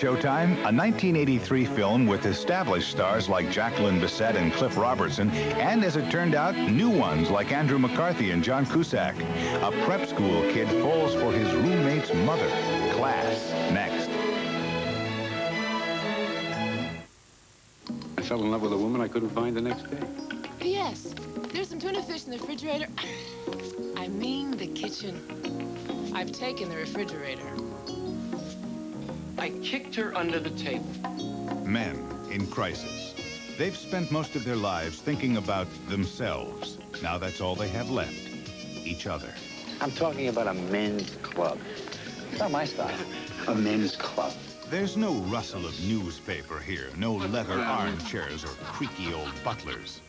Showtime, a 1983 film with established stars like Jacqueline Bisset and Cliff Robertson, and as it turned out, new ones like Andrew McCarthy and John Cusack. A prep school kid falls for his roommate's mother. Class, next. I fell in love with a woman I couldn't find the next day. P.S. There's some tuna fish in the refrigerator. I mean the kitchen. I've taken the refrigerator. I kicked her under the table. Men in crisis. They've spent most of their lives thinking about themselves. Now that's all they have left. Each other. I'm talking about a men's club. It's not my style. A men's club. There's no rustle of newspaper here, no leather armchairs or creaky old butlers.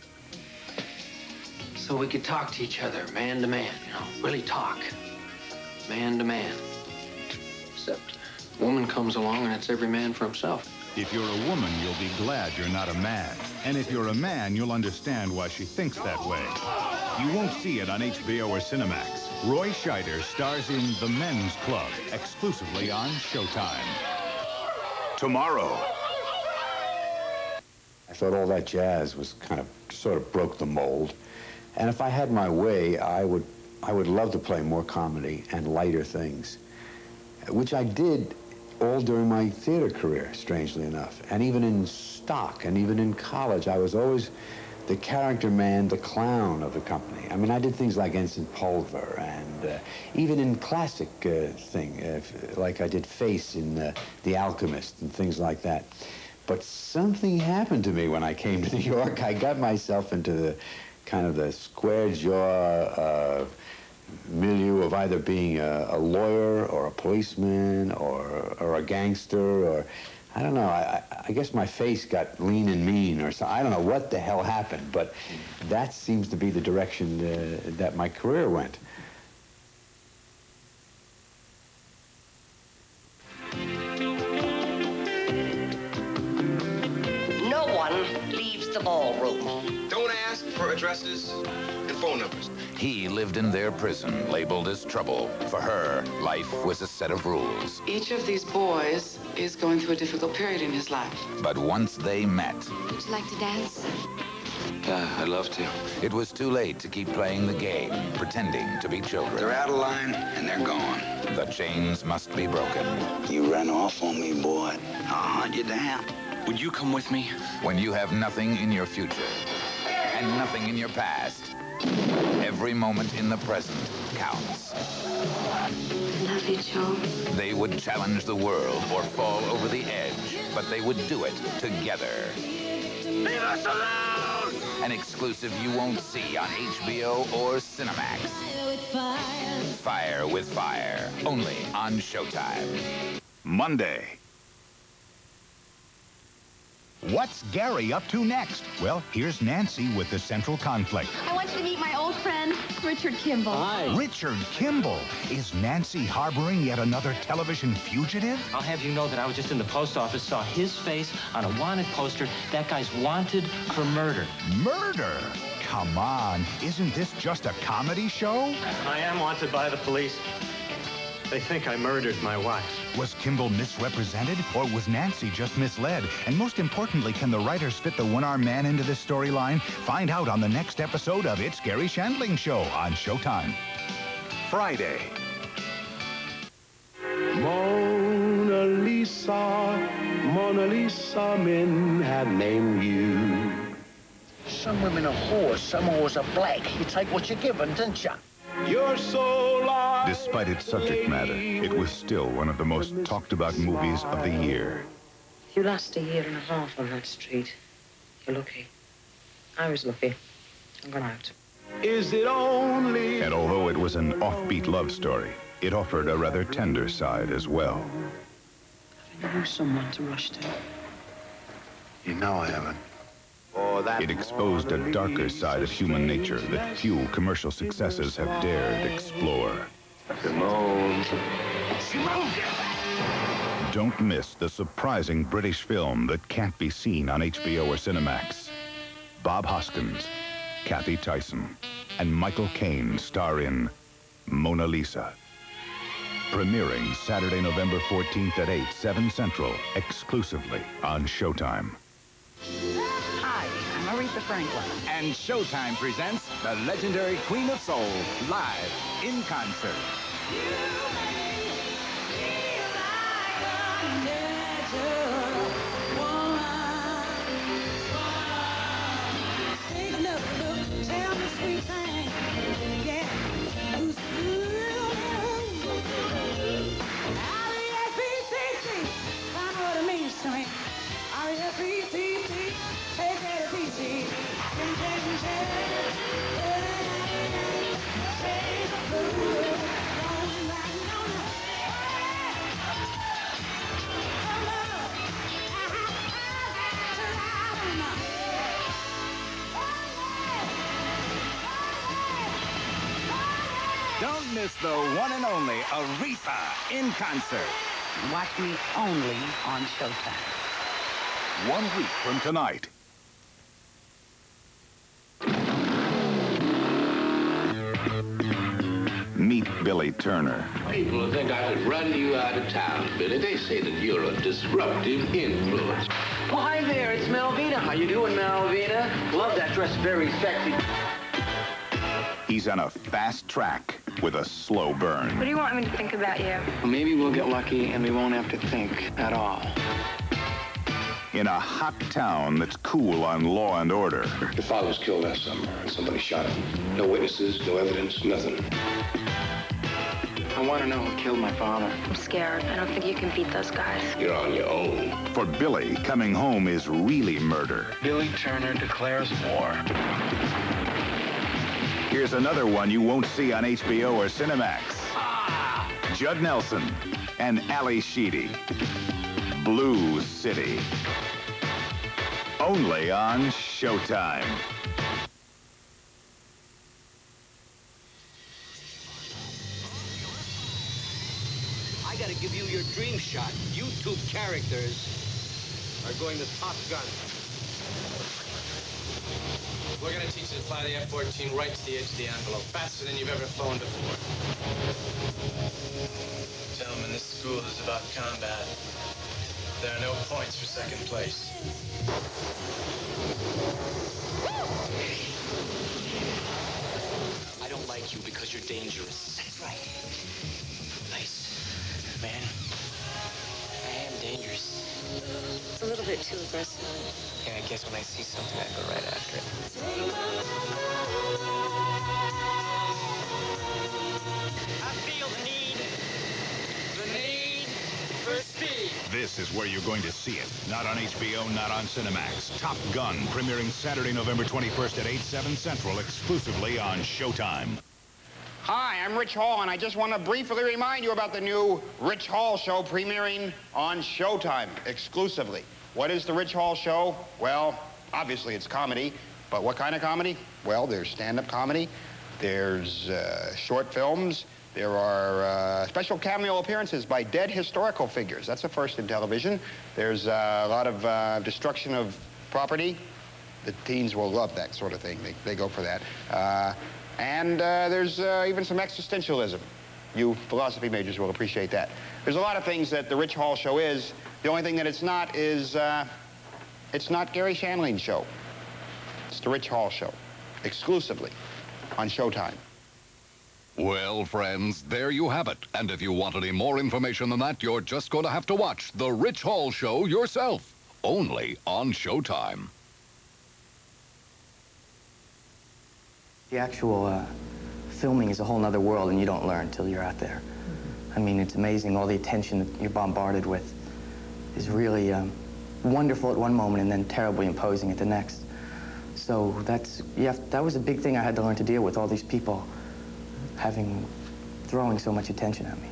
So we could talk to each other, man to man, you know, really talk. Man to man. Except a woman comes along and it's every man for himself. If you're a woman, you'll be glad you're not a man. And if you're a man, you'll understand why she thinks that way. You won't see it on HBO or Cinemax. Roy Scheider stars in The Men's Club, exclusively on Showtime. Tomorrow. I thought all that jazz was sort of broke the mold. And if I had my way, I would love to play more comedy and lighter things, which I did all during my theater career, strangely enough. And even in stock and even in college, I was always the character man, the clown of the company. I mean, I did things like Ensign Pulver, and even in classic like I did Face in The Alchemist and things like that. But something happened to me when I came to New York. I got myself into the kind of the square jaw milieu of either being a lawyer or a policeman or a gangster, or I don't know. I guess my face got lean and mean, or so. I don't know what the hell happened, but that seems to be the direction that my career went. No one leaves the ballroom. Don't ask for addresses and phone numbers. He lived in their prison, labeled as trouble. For her, life was a set of rules. Each of these boys is going through a difficult period in his life. But once they met... Would you like to dance? Yeah, I'd love to. It was too late to keep playing the game, pretending to be children. They're out of line, and they're gone. The chains must be broken. You ran off on me, boy. I'll hunt you down. Would you come with me? When you have nothing in your future and nothing in your past, every moment in the present counts. I love you, Joe. They would challenge the world or fall over the edge, but they would do it together. Leave us alone! An exclusive you won't see on HBO or Cinemax. Fire with Fire, only on Showtime. Monday. What's Garry up to next? Well, here's Nancy with the central conflict. I want you to meet my old friend, Richard Kimball. Hi. Richard Kimball. Is Nancy harboring yet another television fugitive? I'll have you know that I was just in the post office, saw his face on a wanted poster. That guy's wanted for murder. Murder? Come on. Isn't this just a comedy show? I am wanted by the police. They think I murdered my wife. Was Kimball misrepresented, or was Nancy just misled? And most importantly, can the writers fit the one-armed man into this storyline? Find out on the next episode of It's Garry Shandling Show on Showtime. Friday. Mona Lisa, men have named you. Some women are whores, some whores are black. You take what you're given, don't you? You're so alive. Despite its subject matter, it was still one of the most talked about movies of the year. You last a year and a half on that street. You're lucky. I was lucky. I'm going out. Is it only... And although it was an offbeat love story, it offered a rather tender side as well. Having you someone to rush to. You know I haven't. It exposed a darker side of human nature that few commercial successes have dared explore. Simone. Don't miss the surprising British film that can't be seen on HBO or Cinemax. Bob Hoskins, Kathy Tyson, and Michael Caine star in Mona Lisa. Premiering Saturday, November 14th at 8, 7 Central, exclusively on Showtime. Hi, I'm Aretha Franklin. And Showtime presents the legendary Queen of Soul live in concert. Don't miss the one and only Aretha in concert. Watch me only on Showtime. 1 week from tonight. Meet Billy Turner. People think I could run you out of town, Billy. They say that you're a disruptive influence. Well, hi there, it's Malvina. How you doing, Malvina? Love that dress, very sexy. He's on a fast track with a slow burn. What do you want me to think about you? Well, maybe we'll get lucky and we won't have to think at all. In a hot town that's cool on law and order. Your father was killed last summer, and somebody shot him. No witnesses, no evidence, nothing. I want to know who killed my father. I'm scared. I don't think you can beat those guys. You're on your own. For Billy, coming home is really murder. Billy Turner declares war. Here's another one you won't see on HBO or Cinemax. Judd Nelson and Ali Sheedy. Blue City. Only on Showtime. I gotta give you your dream shot. You two characters are going to Top Gun. We're gonna teach you to fly the F-14 right to the edge of the envelope, faster than you've ever flown before. Gentlemen, this school is about combat. There are no points for second place. I don't like you because you're dangerous. That's right. Nice. Man, I am dangerous. It's a little bit too aggressive. Yeah, I guess when I see something, I go right after it. I feel the need for speed. This is where you're going to see it. Not on HBO, not on Cinemax. Top Gun, premiering Saturday, November 21st at 8, 7 Central, exclusively on Showtime. Hi, I'm Rich Hall, and I just want to briefly remind you about the new Rich Hall Show premiering on Showtime exclusively. What is the Rich Hall Show? Well, obviously it's comedy, but what kind of comedy? Well, there's stand-up comedy, there's short films, there are special cameo appearances by dead historical figures. That's a first in television. There's a lot of destruction of property. The teens will love that sort of thing. They go for that. And there's even some existentialism. You philosophy majors will appreciate that. There's a lot of things that the Rich Hall Show is. The only thing that it's not is, it's not Garry Shandling's show. It's the Rich Hall Show, exclusively on Showtime. Well, friends, there you have it. And if you want any more information than that, you're just going to have to watch The Rich Hall Show yourself, only on Showtime. The actual filming is a whole nother world, and you don't learn until you're out there. I mean, it's amazing. All the attention that you're bombarded with is really wonderful at one moment and then terribly imposing at the next. So that was a big thing I had to learn to deal with, all these people throwing so much attention at me.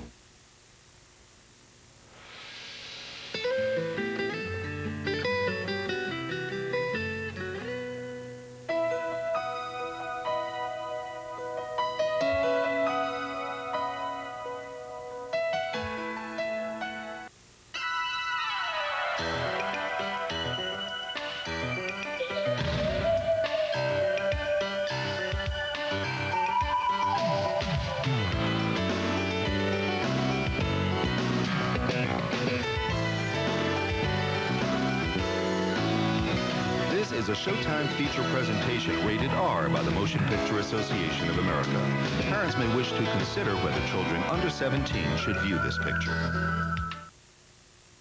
a Showtime feature presentation rated R by the Motion Picture Association of America. Parents may wish to consider whether children under 17 should view this picture.